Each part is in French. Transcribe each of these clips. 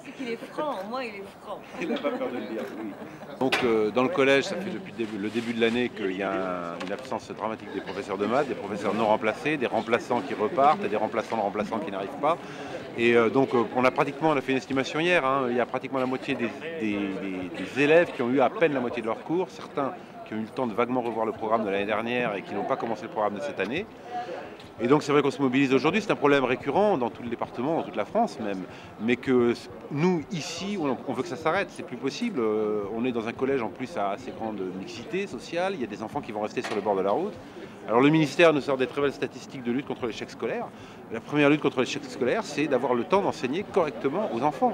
C'est qu'il est franc, au moins il est franc. Il n'a pas peur de le dire, oui. Donc dans le collège, ça fait depuis le début de l'année qu'il y a une absence dramatique des professeurs de maths, des professeurs non remplacés, des remplaçants qui repartent et des remplaçants de remplaçants qui n'arrivent pas. Et on a fait une estimation hier, hein, il y a pratiquement la moitié des élèves qui ont eu à peine la moitié de leur cours, certains qui ont eu le temps de vaguement revoir le programme de l'année dernière et qui n'ont pas commencé le programme de cette année. Et donc c'est vrai qu'on se mobilise aujourd'hui, c'est un problème récurrent dans tout le département, dans toute la France même, mais que nous, ici, on veut que ça s'arrête, c'est plus possible. On est dans un collège en plus à assez grande mixité sociale, il y a des enfants qui vont rester sur le bord de la route. Alors le ministère nous sort des très belles statistiques de lutte contre l'échec scolaire. La première lutte contre l'échec scolaire, c'est d'avoir le temps d'enseigner correctement aux enfants.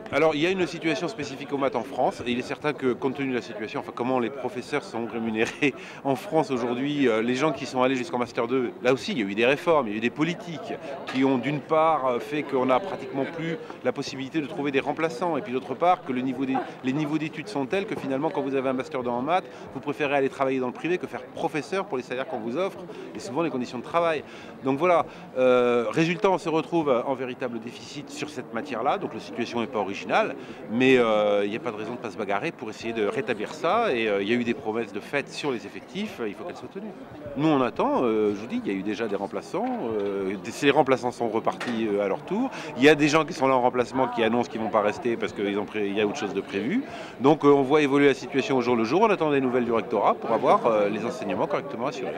Alors, il y a une situation spécifique aux maths en France, et il est certain que, compte tenu de la situation, enfin, comment les professeurs sont rémunérés en France aujourd'hui, les gens qui sont allés jusqu'en Master 2, là aussi, il y a eu des réformes, il y a eu des politiques qui ont, d'une part, fait qu'on n'a pratiquement plus la possibilité de trouver des remplaçants, et puis d'autre part, que les niveaux d'études sont tels que finalement, quand vous avez un Master 2 en maths, vous préférez aller travailler dans le privé que faire professeur pour les salaires qu'on vous offre, et souvent les conditions de travail. Donc voilà, résultat, on se retrouve en véritable déficit sur cette matière-là, donc la situation n'est pas originale. Mais il n'y a pas de raison de ne pas se bagarrer pour essayer de rétablir ça. Et il y a eu des promesses de fait sur les effectifs, il faut qu'elles soient tenues. Nous on attend, je vous dis, il y a eu déjà des remplaçants. Ces remplaçants sont repartis à leur tour. Il y a des gens qui sont là en remplacement qui annoncent qu'ils ne vont pas rester parce qu'il y a autre chose de prévu. Donc on voit évoluer la situation au jour le jour. On attend des nouvelles du rectorat pour avoir les enseignements correctement assurés.